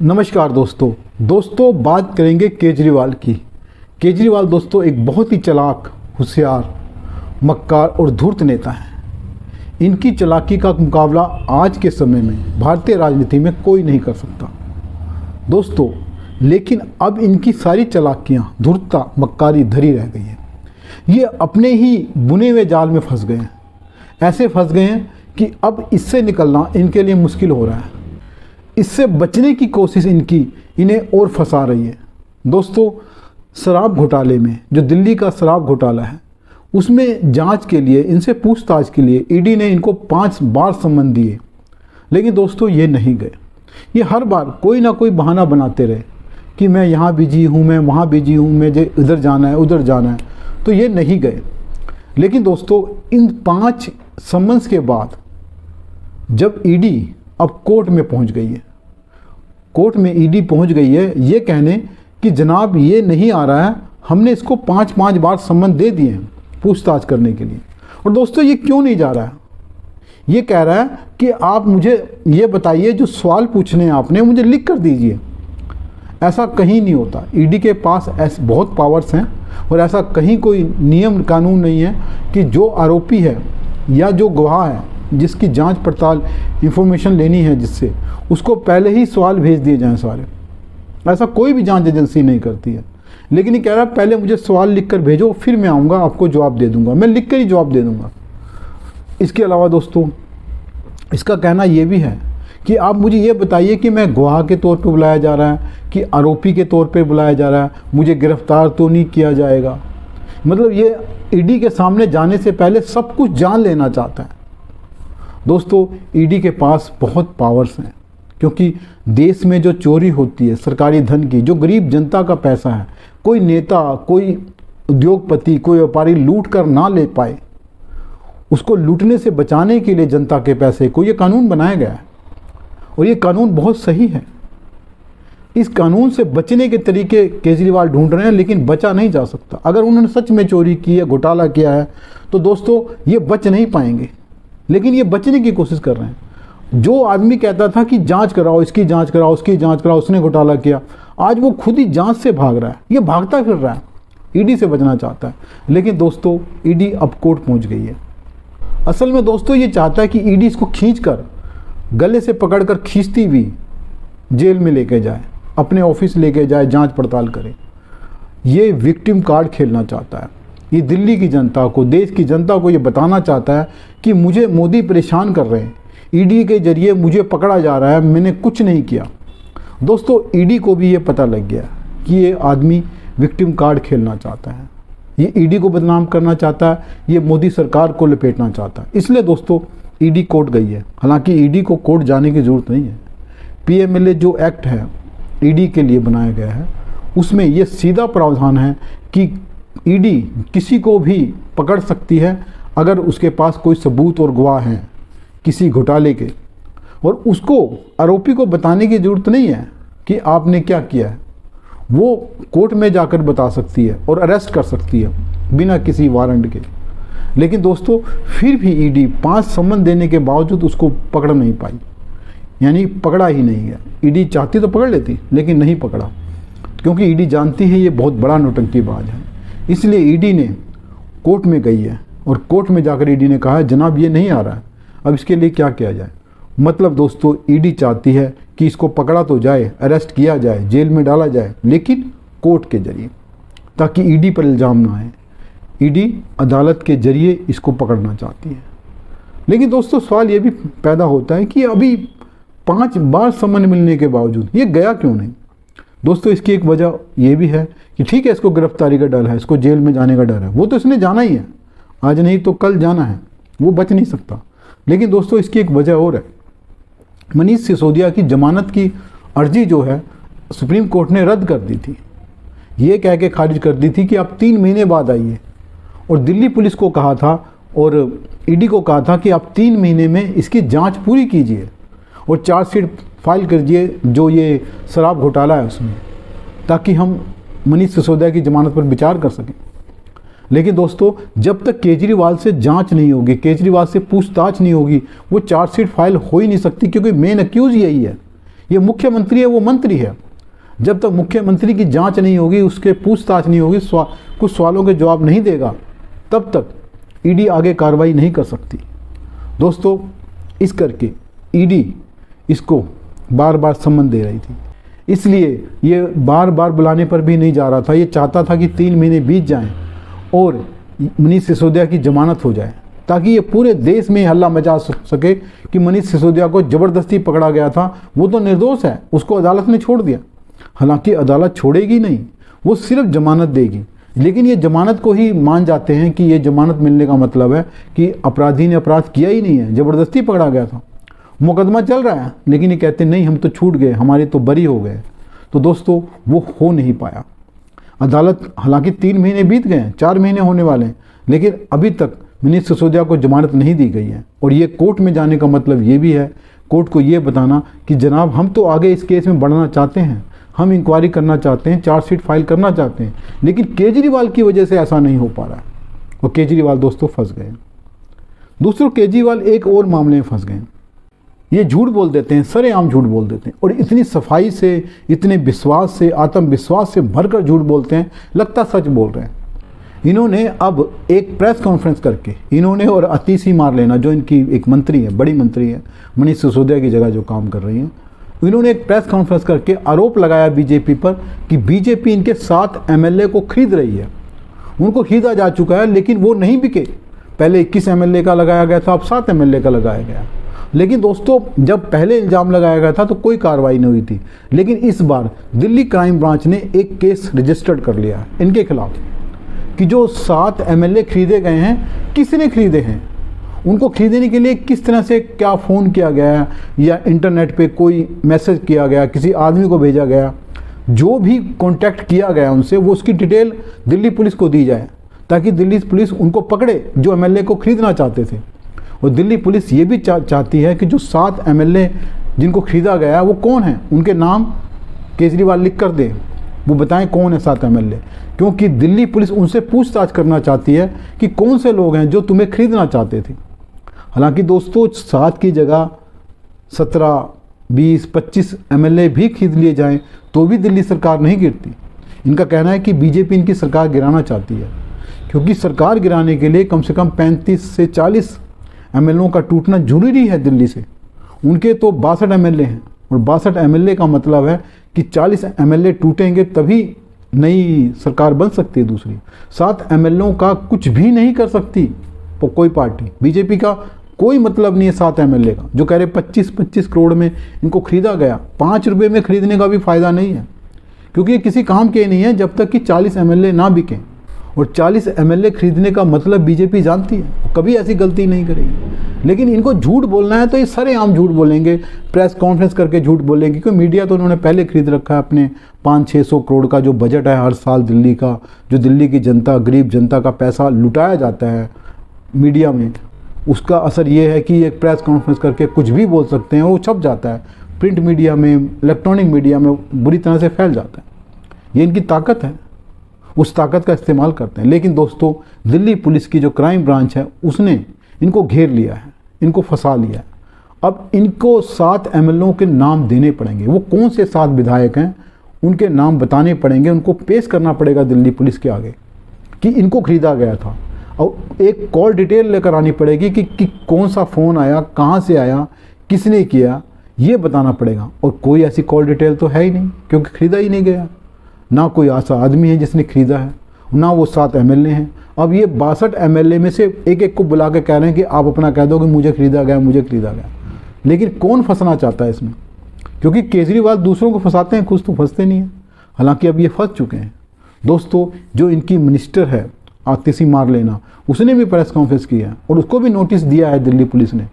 नमस्कार दोस्तों बात करेंगे केजरीवाल की। केजरीवाल दोस्तों एक बहुत ही चालाक, होशियार, मक्कार और धूर्त नेता हैं। इनकी चालाकी का मुकाबला आज के समय में भारतीय राजनीति में कोई नहीं कर सकता दोस्तों। लेकिन अब इनकी सारी चालाकियाँ, धूर्तता, मक्कारी धरी रह गई है। ये अपने ही बुने हुए जाल में फंस गए हैं। ऐसे फंस गए हैं कि अब इससे निकलना इनके लिए मुश्किल हो रहा है। इससे बचने की कोशिश इन्हें और फंसा रही है दोस्तों। शराब घोटाले में, जो दिल्ली का शराब घोटाला है, उसमें जांच के लिए, इनसे पूछताछ के लिए ईडी ने इनको 5 बार सम्मन दिए, लेकिन दोस्तों ये नहीं गए। ये हर बार कोई ना कोई बहाना बनाते रहे कि मैं यहाँ बिजी हूँ, मैं वहाँ बिजी हूँ, मुझे इधर जाना है, उधर जाना है, तो ये नहीं गए। लेकिन दोस्तों इन 5 सम्मन्स के बाद जब ईडी अब कोर्ट में पहुंच गई है, कोर्ट में ईडी पहुंच गई है ये कहने कि जनाब ये नहीं आ रहा है, हमने इसको 5 बार सम्मन दे दिए हैं पूछताछ करने के लिए। और दोस्तों ये क्यों नहीं जा रहा है? ये कह रहा है कि आप मुझे ये बताइए, जो सवाल पूछने हैं आपने मुझे लिख कर दीजिए। ऐसा कहीं नहीं होता। ईडी के पास ऐसे बहुत पावर्स हैं और ऐसा कहीं कोई नियम कानून नहीं है कि जो आरोपी है या जो गवाह है, जिसकी जांच पड़ताल इंफॉर्मेशन लेनी है, जिससे उसको पहले ही सवाल भेज दिए जाएं सारे। ऐसा कोई भी जांच एजेंसी नहीं करती है। लेकिन ये कह रहा है पहले मुझे सवाल लिखकर भेजो, फिर मैं आऊँगा, आपको जवाब दे दूँगा, मैं लिख कर ही जवाब दे दूँगा। इसके अलावा दोस्तों इसका कहना ये भी है कि आप मुझे ये बताइए कि मैं गवाह के तौर पर बुलाया जा रहा है कि आरोपी के तौर पर बुलाया जा रहा है, मुझे गिरफ्तार तो नहीं किया जाएगा। मतलब ये ईडी के सामने जाने से पहले सब कुछ जान लेना चाहता है दोस्तों। ईडी के पास बहुत पावर्स हैं, क्योंकि देश में जो चोरी होती है सरकारी धन की, जो गरीब जनता का पैसा है, कोई नेता, कोई उद्योगपति, कोई व्यापारी लूट कर ना ले पाए, उसको लूटने से बचाने के लिए जनता के पैसे को ये कानून बनाया गया है। और ये कानून बहुत सही है। इस कानून से बचने के तरीके केजरीवाल ढूंढ रहे हैं, लेकिन बचा नहीं जा सकता। अगर उन्होंने सच में चोरी की है, घोटाला किया है, तो दोस्तों ये बच नहीं पाएंगे। लेकिन ये बचने की कोशिश कर रहे हैं। जो आदमी कहता था कि जांच कराओ, इसकी जांच कराओ, उसकी जांच कराओ, उसने घोटाला किया, आज वो खुद ही जांच से भाग रहा है। ये भागता फिर रहा है, ईडी से बचना चाहता है। लेकिन दोस्तों ईडी अब कोर्ट पहुंच गई है। असल में दोस्तों ये चाहता है कि ईडी इसको खींचकर, गले से पकड़कर खींचती हुई जेल में लेके जाए, अपने ऑफिस लेके जाए, जांच पड़ताल करे। ये विक्टिम कार्ड खेलना चाहता है। ये दिल्ली की जनता को, देश की जनता को ये बताना चाहता है कि मुझे मोदी परेशान कर रहे हैं, ईडी के जरिए मुझे पकड़ा जा रहा है, मैंने कुछ नहीं किया। दोस्तों ईडी को भी ये पता लग गया कि ये आदमी विक्टिम कार्ड खेलना चाहता है। ये ईडी को बदनाम करना चाहता है, ये मोदी सरकार को लपेटना चाहता है। इसलिए दोस्तों ईडी कोर्ट गई है। हालांकि ईडी को कोर्ट जाने की ज़रूरत नहीं है। पीएमएलए जो एक्ट है ईडी के लिए बनाया गया है, उसमें ये सीधा प्रावधान है कि ईडी किसी को भी पकड़ सकती है अगर उसके पास कोई सबूत और गवाह हैं किसी घोटाले के, और उसको, आरोपी को बताने की ज़रूरत नहीं है कि आपने क्या किया है। वो कोर्ट में जाकर बता सकती है और अरेस्ट कर सकती है बिना किसी वारंट के। लेकिन दोस्तों फिर भी ईडी 5 सम्मन देने के बावजूद उसको पकड़ नहीं पाई, यानी पकड़ा ही नहीं है। ईडी चाहती तो पकड़ लेती, लेकिन नहीं पकड़ा, क्योंकि ईडी जानती है ये बहुत बड़ा नौटंकीबाज है। इसलिए ईडी ने कोर्ट में गई है, और कोर्ट में जाकर ईडी ने कहा है जनाब ये नहीं आ रहा है, अब इसके लिए क्या किया जाए। मतलब दोस्तों ईडी चाहती है कि इसको पकड़ा तो जाए, अरेस्ट किया जाए, जेल में डाला जाए, लेकिन कोर्ट के जरिए, ताकि ईडी पर इल्ज़ाम ना आए। ईडी अदालत के जरिए इसको पकड़ना चाहती है। लेकिन दोस्तों सवाल ये भी पैदा होता है कि अभी 5 बार सम्मन मिलने के बावजूद ये गया क्यों नहीं। दोस्तों इसकी एक वजह ये भी है कि ठीक है, इसको गिरफ्तारी का डर है, इसको जेल में जाने का डर है। वो तो इसने जाना ही है, आज नहीं तो कल जाना है, वो बच नहीं सकता। लेकिन दोस्तों इसकी एक वजह और है। मनीष सिसोदिया की जमानत की अर्जी जो है सुप्रीम कोर्ट ने रद्द कर दी थी। ये कह के खारिज कर दी थी कि आप 3 महीने बाद आइए, और दिल्ली पुलिस को कहा था और ईडी को कहा था कि आप 3 महीने में इसकी जांच पूरी कीजिए और चार्जशीट फाइल कीजिए जो ये शराब घोटाला है उसमें, ताकि हम मनीष सिसोदिया की जमानत पर विचार कर सकें। लेकिन दोस्तों जब तक केजरीवाल से जांच नहीं होगी, केजरीवाल से पूछताछ नहीं होगी, वो चार्जशीट फाइल हो ही नहीं सकती, क्योंकि मेन अक्यूज़ यही है। ये मुख्यमंत्री है, वो मंत्री है। जब तक मुख्यमंत्री की जांच नहीं होगी, उसके पूछताछ नहीं होगी, कुछ सवालों के जवाब नहीं देगा, तब तक ईडी आगे कार्रवाई नहीं कर सकती। दोस्तों, इस करके ईडी इसको बार बार सम्मन दे रही थी, इसलिए ये बार बार बुलाने पर भी नहीं जा रहा था। ये चाहता था कि 3 महीने बीत जाएं और मनीष सिसोदिया की जमानत हो जाए, ताकि ये पूरे देश में हल्ला मचा सके कि मनीष सिसोदिया को ज़बरदस्ती पकड़ा गया था, वो तो निर्दोष है, उसको अदालत ने छोड़ दिया। हालांकि अदालत छोड़ेगी नहीं, वो सिर्फ जमानत देगी। लेकिन ये जमानत को ही मान जाते हैं कि ये जमानत मिलने का मतलब है कि अपराधी ने अपराध किया ही नहीं है, ज़बरदस्ती पकड़ा गया था। मुकदमा चल रहा है, लेकिन ये कहते नहीं हम तो छूट गए, हमारे तो बरी हो गए। तो दोस्तों, वो हो नहीं पाया। अदालत, हालांकि 3 महीने बीत गए हैं, 4 महीने होने वाले हैं, लेकिन अभी तक मनीष सिसोदिया को जमानत नहीं दी गई है। और ये कोर्ट में जाने का मतलब ये भी है, कोर्ट को ये बताना कि जनाब हम तो आगे इस केस में बढ़ना चाहते हैं, हम इंक्वायरी करना चाहते हैं, चार्जशीट फाइल करना चाहते हैं, लेकिन केजरीवाल की वजह से ऐसा नहीं हो पा रहा है। और केजरीवाल दोस्तों फंस गए। दूसरों, केजरीवाल एक और मामले में फंस गए। ये झूठ बोल देते हैं, सरेआम झूठ बोल देते हैं, और इतनी सफाई से, इतने विश्वास से, आत्मविश्वास से भरकर झूठ बोलते हैं, लगता सच बोल रहे हैं। इन्होंने अब एक प्रेस कॉन्फ्रेंस करके, इन्होंने और अतीसी मारलेना, जो इनकी एक मंत्री है, बड़ी मंत्री है, मनीष सिसोदिया की जगह जो काम कर रही हैं, इन्होंने एक प्रेस कॉन्फ्रेंस करके आरोप लगाया बीजेपी पर कि बीजेपी इनके 7 एमएलए को खरीद रही है। उनको खरीदा जा चुका है, लेकिन वो नहीं बिके। पहले 21 एमएलए का लगाया गया था, अब 7 एमएलए का लगाया गया। लेकिन दोस्तों, जब पहले इल्ज़ाम लगाया गया था तो कोई कार्रवाई नहीं हुई थी, लेकिन इस बार दिल्ली क्राइम ब्रांच ने एक केस रजिस्टर्ड कर लिया है इनके खिलाफ कि जो 7 एमएलए खरीदे गए हैं, किसने खरीदे हैं, उनको खरीदने के लिए किस तरह से क्या फ़ोन किया गया या इंटरनेट पे कोई मैसेज किया गया, किसी आदमी को भेजा गया, जो भी कांटेक्ट किया गया उनसे, वो उसकी डिटेल दिल्ली पुलिस को दी जाए, ताकि दिल्ली पुलिस उनको पकड़े जो एमएलए को खरीदना चाहते थे। और दिल्ली पुलिस ये भी चाहती है कि जो 7 एमएलए जिनको खरीदा गया है वो कौन है, उनके नाम केजरीवाल लिख कर दे, वो बताएं कौन है 7 एमएलए, क्योंकि दिल्ली पुलिस उनसे पूछताछ करना चाहती है कि कौन से लोग हैं जो तुम्हें खरीदना चाहते थे। हालांकि दोस्तों, 7 की जगह 17, 20, 25 एमएलए भी खरीद लिए जाएं तो भी दिल्ली सरकार नहीं गिरती। इनका कहना है कि बीजेपी इनकी सरकार गिराना चाहती है, क्योंकि सरकार गिराने के लिए कम से कम 35 से 40 एमएलओ का टूटना जरूरी है दिल्ली से। उनके तो 62 एमएलए हैं, और 62 एमएलए का मतलब है कि 40 एमएलए टूटेंगे तभी नई सरकार बन सकती है दूसरी। 7 एमएलओ का कुछ भी नहीं कर सकती तो कोई पार्टी, बीजेपी का कोई मतलब नहीं है 7 एमएलए का। जो कह रहे 25-25 करोड़ में इनको खरीदा गया, 5 रुपये में खरीदने का भी फ़ायदा नहीं है, क्योंकि ये किसी काम के नहीं है जब तक कि 40 एमएलए ना बिकें। और 40 एमएलए खरीदने का मतलब बीजेपी जानती है, कभी ऐसी गलती नहीं करेगी। लेकिन इनको झूठ बोलना है तो ये सरेआम झूठ बोलेंगे, प्रेस कॉन्फ्रेंस करके झूठ बोलेंगे, क्योंकि मीडिया तो उन्होंने पहले खरीद रखा है। अपने 500-600 करोड़ का जो बजट है हर साल दिल्ली का, जो दिल्ली की जनता, गरीब जनता का पैसा लुटाया जाता है मीडिया में, उसका असर ये है कि एक प्रेस कॉन्फ्रेंस करके कुछ भी बोल सकते हैं, वो छप जाता है प्रिंट मीडिया में, इलेक्ट्रॉनिक मीडिया में बुरी तरह से फैल जाता है। ये इनकी ताकत है, उस ताकत का इस्तेमाल करते हैं। लेकिन दोस्तों, दिल्ली पुलिस की जो क्राइम ब्रांच है उसने इनको घेर लिया है, इनको फंसा लिया है। अब इनको 7 एमएलओ के नाम देने पड़ेंगे। वो कौन से 7 विधायक हैं उनके नाम बताने पड़ेंगे, उनको पेश करना पड़ेगा दिल्ली पुलिस के आगे कि इनको खरीदा गया था, और एक कॉल डिटेल लेकर आनी पड़ेगी कि कौन सा फ़ोन आया, कहाँ से आया, किसने किया, ये बताना पड़ेगा। और कोई ऐसी कॉल डिटेल तो है ही नहीं, क्योंकि खरीदा ही नहीं गया। ना कोई ऐसा आदमी है जिसने खरीदा है, ना वो 7 एमएलए हैं। अब ये 62 एमएलए में से एक को बुला के कह रहे हैं कि आप अपना कह दो कि मुझे खरीदा गया, मुझे खरीदा गया। लेकिन कौन फंसना चाहता है इसमें, क्योंकि केजरीवाल दूसरों को फंसाते हैं, खुद तो फंसते नहीं हैं। हालांकि अब ये फंस चुके हैं। दोस्तों, जो इनकी मिनिस्टर है आतिशी मारलेना, उसने भी प्रेस कॉन्फ्रेंस की है और उसको भी नोटिस दिया है दिल्ली पुलिस ने,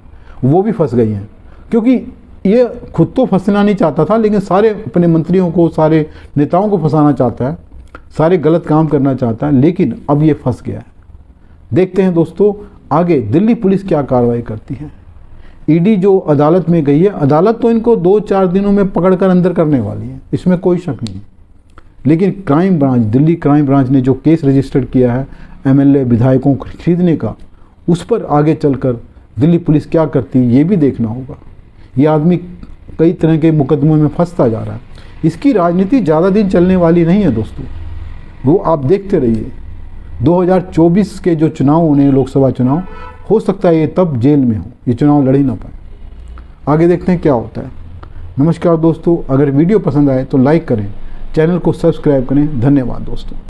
वो भी फंस गई हैं। क्योंकि ये खुद तो फंसना नहीं चाहता था, लेकिन सारे अपने मंत्रियों को, सारे नेताओं को फंसाना चाहता है, सारे गलत काम करना चाहता है, लेकिन अब ये फंस गया है। देखते हैं दोस्तों आगे दिल्ली पुलिस क्या कार्रवाई करती है। ईडी जो अदालत में गई है, अदालत तो इनको 2-4 दिनों में पकड़कर अंदर करने वाली है, इसमें कोई शक नहीं। लेकिन crime branch, Delhi crime branch ने जो केस रजिस्टर्ड किया है एमएलए विधायकों को खरीदने का, उस पर आगे चलकर दिल्ली पुलिस क्या करती है ये भी देखना होगा। ये आदमी कई तरह के मुकदमों में फंसता जा रहा है। इसकी राजनीति ज़्यादा दिन चलने वाली नहीं है दोस्तों, वो आप देखते रहिए। 2024 के जो चुनाव होने, लोकसभा चुनाव, हो सकता है ये तब जेल में हो, ये चुनाव लड़ ही ना पाए। आगे देखते हैं क्या होता है। नमस्कार दोस्तों, अगर वीडियो पसंद आए तो लाइक करें, चैनल को सब्सक्राइब करें। धन्यवाद दोस्तों।